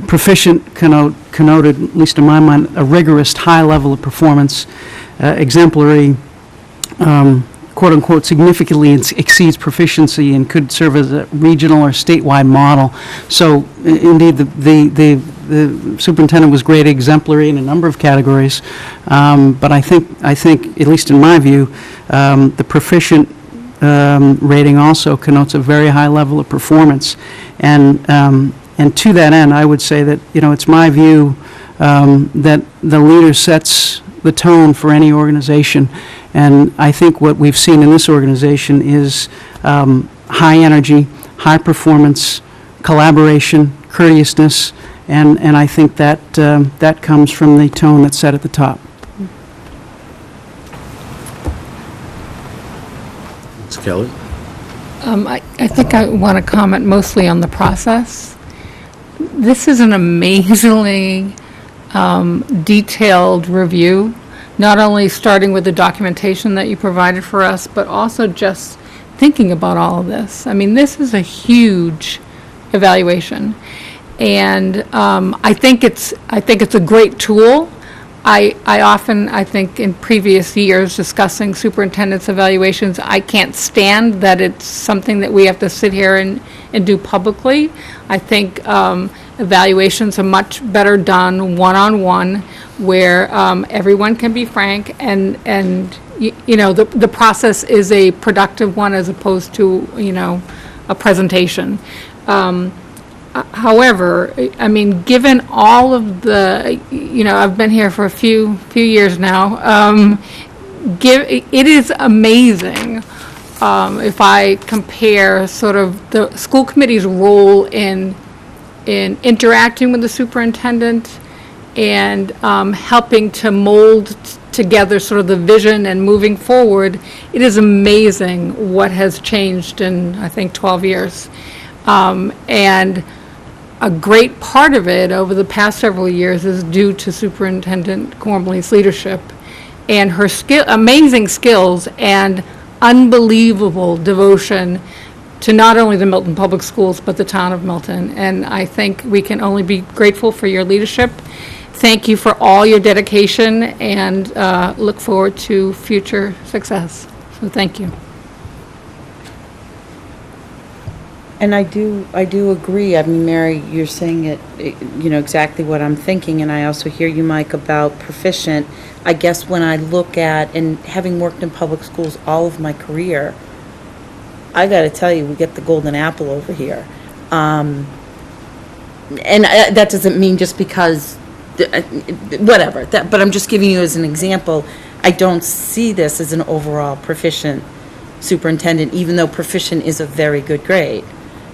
proficient connoted, at least in my mind, a rigorous high level of performance. Exemplary, quote-unquote, significantly exceeds proficiency and could serve as a regional or statewide model. So, indeed, the superintendent was great exemplary in a number of categories, but I think, at least in my view, the proficient rating also connotes a very high level of performance. And to that end, I would say that, it's my view that the leader sets the tone for any organization. And I think what we've seen in this organization is high energy, high performance, collaboration, courteousness, and I think that that comes from the tone that's set at the top. Ms. Kelly? I think I want to comment mostly on the process. This is an amazingly detailed review, not only starting with the documentation that you provided for us, but also just thinking about all of this. I mean, this is a huge evaluation. And I think it's a great tool. I often, I think in previous years discussing superintendent's evaluations, I can't stand that it's something that we have to sit here and do publicly. I think evaluations are much better done one-on-one, where everyone can be frank, and you know, the process is a productive one as opposed to, you know, a presentation. However, I mean, given all of the, you know, I've been here for a few years now, it is amazing if I compare sort of the school committee's role in interacting with the superintendent and helping to mold together sort of the vision and moving forward. It is amazing what has changed in, I think, 12 years. And a great part of it over the past several years is due to Superintendent Gormley's leadership and her amazing skills and unbelievable devotion to not only the Milton Public Schools, but the town of Milton. And I think we can only be grateful for your leadership. Thank you for all your dedication, and look forward to future success. So thank you. And I do agree. I mean, Mary, you're saying it, you know, exactly what I'm thinking, and I also hear you, Mike, about proficient. I guess when I look at, and having worked in public schools all of my career, I got to tell you, we get the golden apple over here. And that doesn't mean just because, whatever, but I'm just giving you as an example. I don't see this as an overall proficient superintendent, even though proficient is a very good grade. I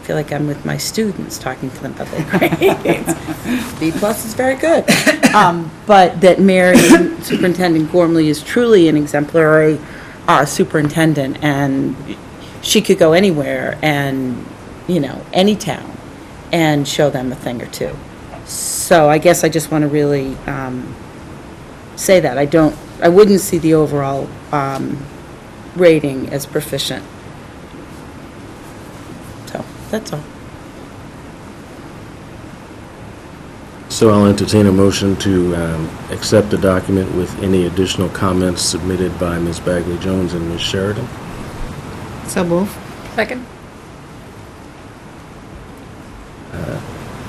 feel like I'm with my students talking to them about their grades. B+ is very good. But that Mary, Superintendent Gormley, is truly an exemplary superintendent, and she could go anywhere and, you know, any town and show them a thing or two. So I guess I just want to really say that. I wouldn't see the overall rating as proficient. So, that's all. So I'll entertain a motion to accept the document with any additional comments submitted by Ms. Bagley-Jones and Ms. Sheridan. So move. Second?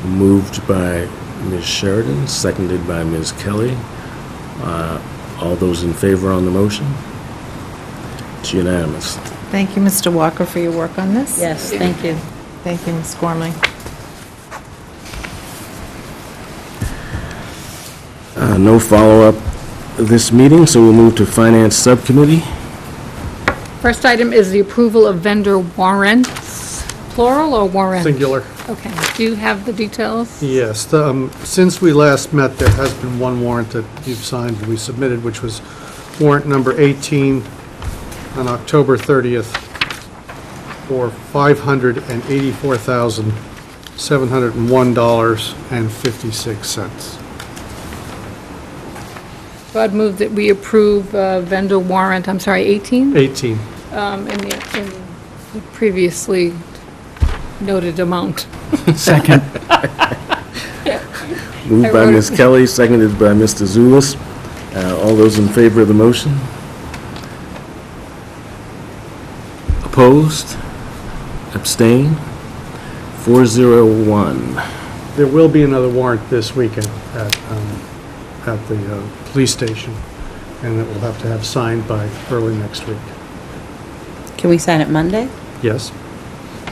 Moved by Ms. Sheridan, seconded by Ms. Kelly. All those in favor on the motion? It's unanimous. Thank you, Mr. Walker, for your work on this. Yes, thank you. Thank you, Ms. Gormley. No follow-up this meeting, so we'll move to Finance Subcommittee. First item is the approval of vendor warrants, plural or warrant? Singular. Okay. Do you have the details? Yes. Since we last met, there has been one warrant that you've signed and we submitted, which was warrant number 18 on October 30th for $584,701.56. So I'd move that we approve vendor warrant, 18? 18. In the previously noted amount. Second. Moved by Ms. Kelly, seconded by Mr. Zulus. All those in favor of the motion? Opposed? Abstain? 401. There will be another warrant this weekend at the police station, and it will have to have signed by early next week. Can we sign it Monday? Yes,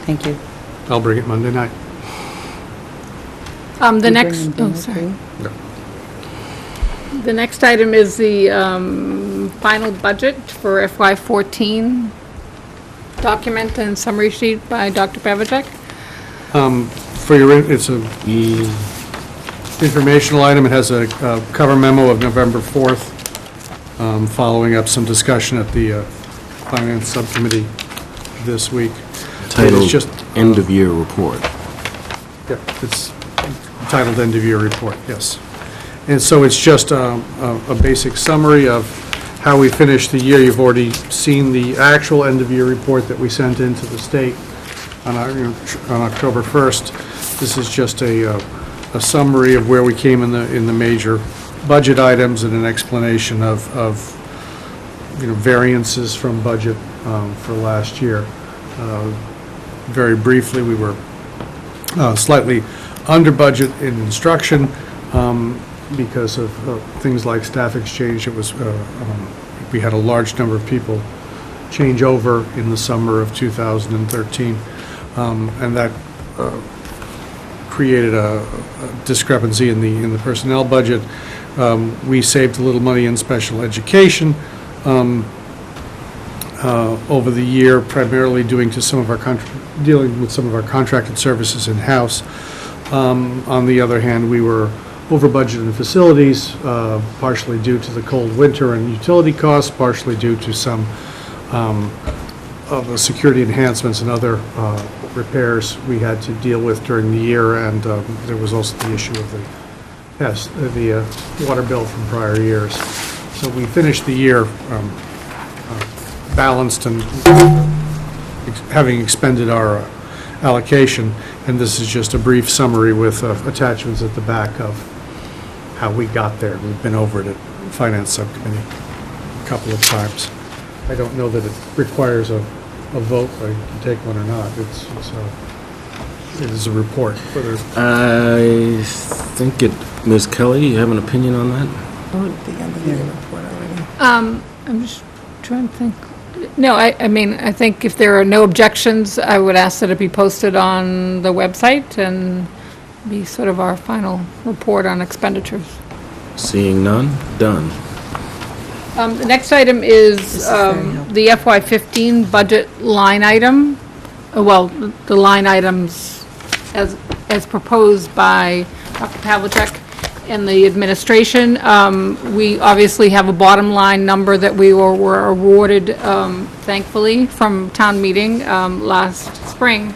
Thank you. I'll bring it Monday night. The next, sorry. No. The next item is the final budget for FY14 document and summary sheet by Dr. Pavlicek. For your, it's a informational item. It has a cover memo of November 4th, following up some discussion at the Finance Subcommittee this week. Titled It's just End-of-Year Report. Yep, it's titled End of Year Report, yes. And so it's just a basic summary of how we finished the year. You've already seen the actual end of year report that we sent into the state on October 1st. This is just a summary of where we came in the major budget items and an explanation of variances from budget for last year. Very briefly, we were slightly under budget in instruction because of things like staff exchange. It was we had a large number of people change over in the summer of 2013, and that created a discrepancy in the personnel budget. We saved a little money in special education over the year, primarily dealing with some of our contracted services in-house. On the other hand, we were over budget in facilities, partially due to the cold winter and utility costs, partially due to some of the security enhancements and other repairs we had to deal with during the year, and there was also the issue of the water bill from prior years. So we finished the year balanced and having expended our allocation, and this is just a brief summary with attachments at the back of how we got there. We've been over it at Finance Subcommittee a couple of times. I don't know that it requires a vote, I can take one or not. It is a report. I think Ms. Kelly, you have an opinion on that? I'm just trying to think. No, I mean, I think if there are no objections, I would ask that it be posted on the website and be sort of our final report on expenditures. Seeing none, done. The next item is the FY15 budget line item. Well, the line items as proposed by Dr. Pavlicek and the administration. We obviously have a bottom line number that we were awarded, thankfully, from town meeting last spring.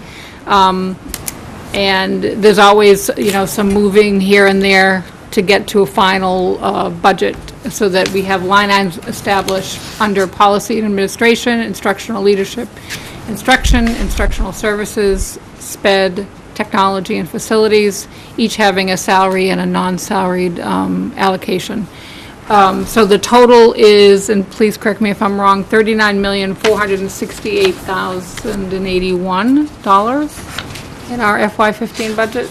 And there's always, some moving here and there to get to a final budget, so that we have line items established under policy and administration, instructional leadership, instructional services, SPED, technology and facilities, each having a salary and a non-salaried allocation. So the total is, and please correct me if I'm wrong, $39,468,081 in our FY15 budget.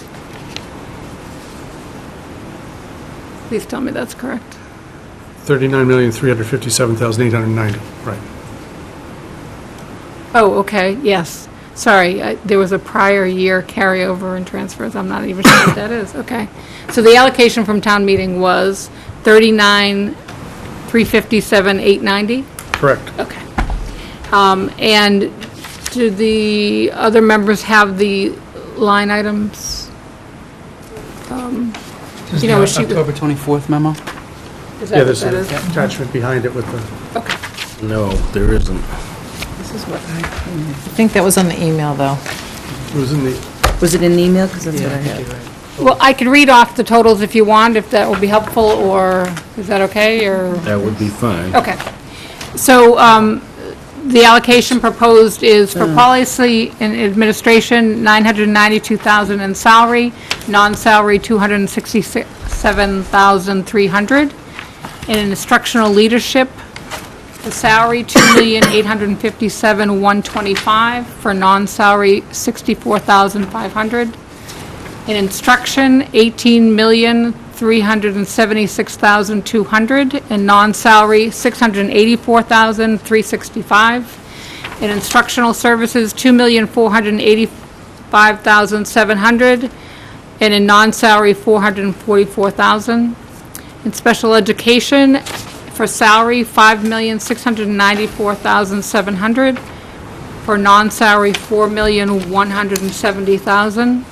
Please tell me that's correct. $39,357,890, right. Oh, okay, yes. Sorry, there was a prior year carryover in transfers. I'm not even sure what that is. Okay. So the allocation from town meeting was $39,357,890? Correct. Okay. And do the other members have the line items? Is You know, there she- October 24th memo? Is Yeah, that what there's that an is? attachment behind it with the, Okay. No, there isn't. This is what I I think that was on the email, though. it was in the, Was it in the email? Because that's what I had. Well, I can read off the totals if you want, if that will be helpful, or is that okay, or? That would be fine. Okay. So the allocation proposed is for policy and administration, $992,000 in salary, non-salary, $267,300. In instructional leadership, the salary, $2,857,125, for non-salary, $64,500. In instruction, $18,376,200, and non-salary, $684,365. In instructional services, $2,485,700, and in non-salary, $444,000. In special education, for salary, $5,694,700, for non-salary, $4,170,000.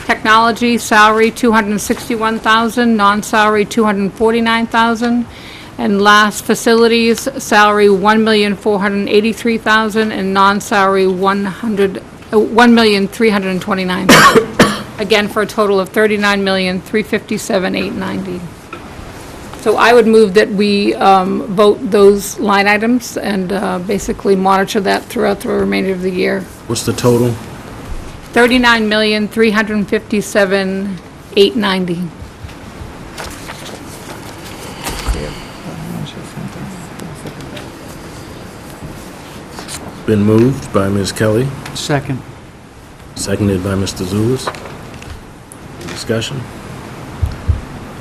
Technology, salary, $261,000, non-salary, $249,000. And last, facilities, salary, $1,483,000, and non-salary, $1,329,000. Again, for a total of $39,357,890. So I would move that we vote those line items and basically monitor that throughout the remainder of the year. What's the total? $39,357,890. Been moved by Ms. Kelly, Second. seconded by Mr. Zulus. Discussion?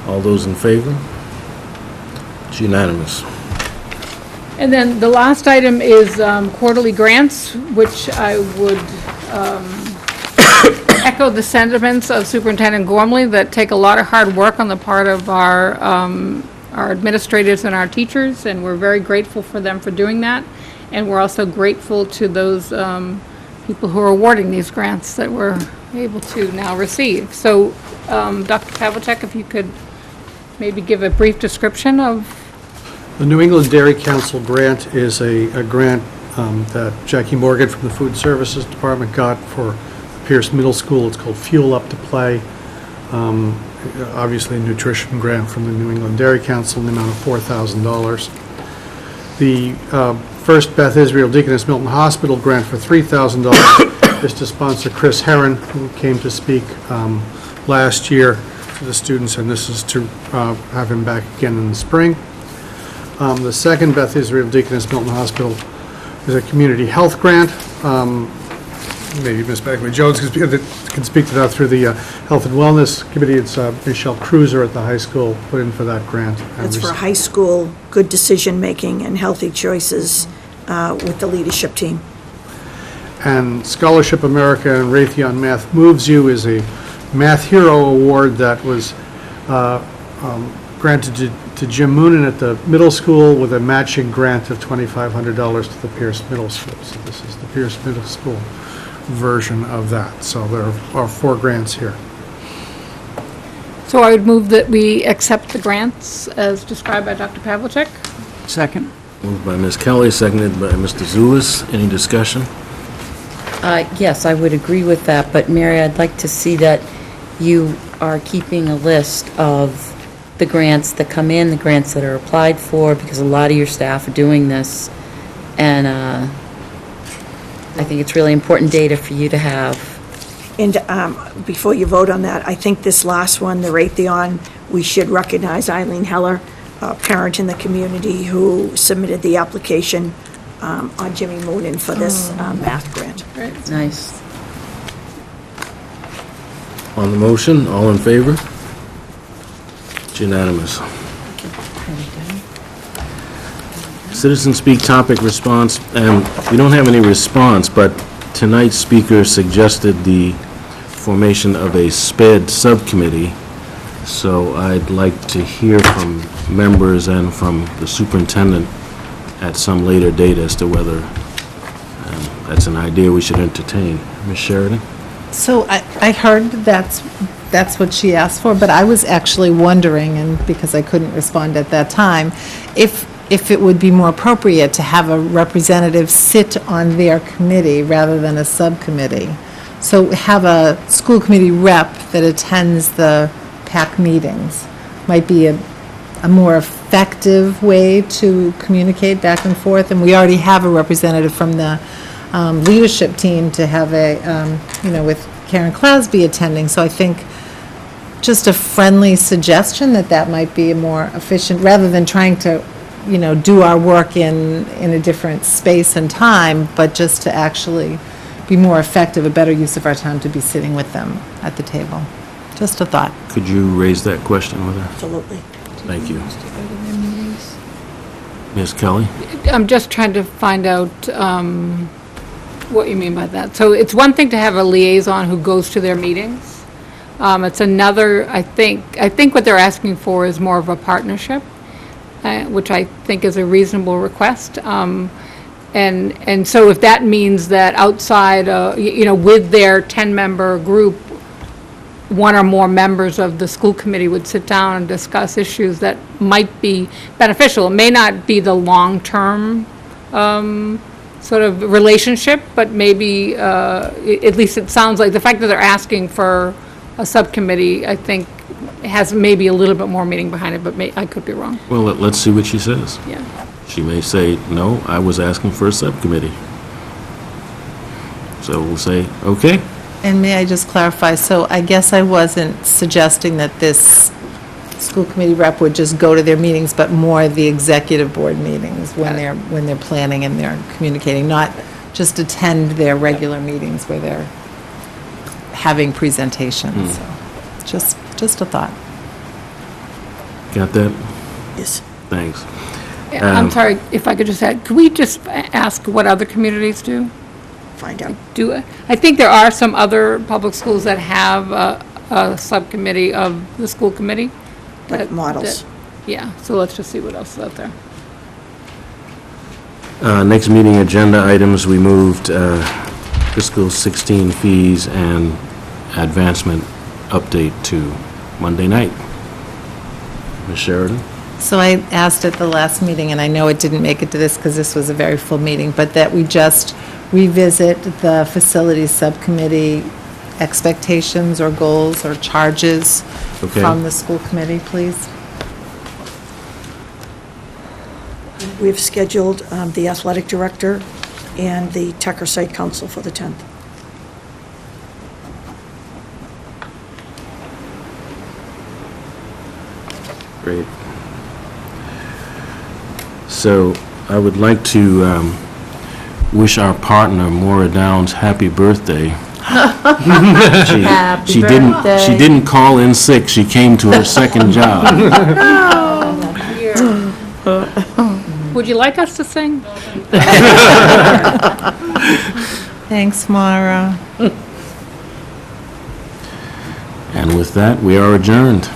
All those in favor? It's unanimous. And then the last item is quarterly grants, which I would echo the sentiments of Superintendent Gormley that take a lot of hard work on the part of our administrators and our teachers, and we're very grateful for them for doing that. And we're also grateful to those people who are awarding these grants that we're able to now receive. So, Dr. Pavlicek, if you could maybe give a brief description of. The New England Dairy Council grant is a grant that Jackie Morgan from the Food Services Department got for Pierce Middle School. It's called Fuel Up to Play. Obviously, a nutrition grant from the New England Dairy Council in the amount of $4,000. The First Beth Israel Deaconess Milton Hospital grant for $3,000 is to sponsor Chris Herron, who came to speak last year to the students, and this is to have him back again in the spring. The second Beth Israel Deaconess Milton Hospital is a community health grant. Maybe Ms. Bagley-Jones can speak to that through the Health and Wellness Committee. It's Michelle Cruiser at the high school put in for that grant. It's for high school, good decision-making and healthy choices with the leadership team. And Scholarship America and Raytheon Math Moves You is a Math Hero Award that was granted to Jim Moonen at the middle school with a matching grant of $2,500 to the Pierce Middle School. So this is the Pierce Middle School version of that. So there are 4 grants here. So I would move that we accept the grants as described by Dr. Pavlicek. Second. Moved by Ms. Kelly, seconded by Mr. Zulus. Any discussion? Yes, I would agree with that, but Mary, I'd like to see that you are keeping a list of the grants that come in, the grants that are applied for, because a lot of your staff are doing this, and I think it's really important data for you to have. And before you vote on that, I think this last one, the Raytheon, we should recognize Eileen Heller, a parent in the community who submitted the application on Jimmy Moonen for this math grant. Nice. On the motion, all in favor? It's unanimous. Citizen speak topic response, and we don't have any response, but tonight's speaker suggested the formation of a SPED subcommittee, so I'd like to hear from members and from the superintendent at some later date as to whether that's an idea we should entertain. Ms. Sheridan? So I heard that's what she asked for, but I was actually wondering, and because I couldn't respond at that time, if it would be more appropriate to have a representative sit on their committee rather than a subcommittee. So have a school committee rep that attends the PAC meetings might be a more effective way to communicate back and forth. And we already have a representative from the leadership team to have with Karen Clasby attending. So I think just a friendly suggestion that might be a more efficient, rather than trying to do our work in a different space and time, but just to actually be more effective, a better use of our time to be sitting with them at the table. Just a thought. Could you raise that question with her? Absolutely. Thank you. Ms. Kelly? I'm just trying to find out what you mean by that. So it's one thing to have a liaison who goes to their meetings. It's another, I think what they're asking for is more of a partnership, which I think is a reasonable request. And so if that means that outside, with their 10-member group, one or more members of the school committee would sit down and discuss issues that might be beneficial. It may not be the long-term sort of relationship, but maybe, at least it sounds like the fact that they're asking for a subcommittee, I think, has maybe a little bit more meaning behind it, but I could be wrong. Well, let's see what she says. Yeah. She may say, no, I was asking for a subcommittee. So we'll say, okay. And may I just clarify, so I guess I wasn't suggesting that this school committee rep would just go to their meetings, but more the executive board meetings when they're planning and they're communicating, not just attend their regular meetings where they're having presentations. So, just a thought. Got that? Yes. Thanks. I'm sorry, if I could just add, could we just ask what other communities do? Find out. I think there are some other public schools that have a subcommittee of the school committee. Like models. Yeah, so let's just see what else is out there. Next meeting agenda items, we moved fiscal 16 fees and advancement update to Monday night. Ms. Sheridan? So I asked at the last meeting, and I know it didn't make it to this because this was a very full meeting, but that we just revisit the facilities subcommittee expectations or goals or charges Okay. from the school committee, please. We've scheduled the athletic director and the Tucker Site Council for the 10th. Great. So I would like to wish our partner, Maura Downs, happy birthday. She didn't call in sick, she came to her second job. Would you like us to sing? Thanks, Mara. And with that, we are adjourned.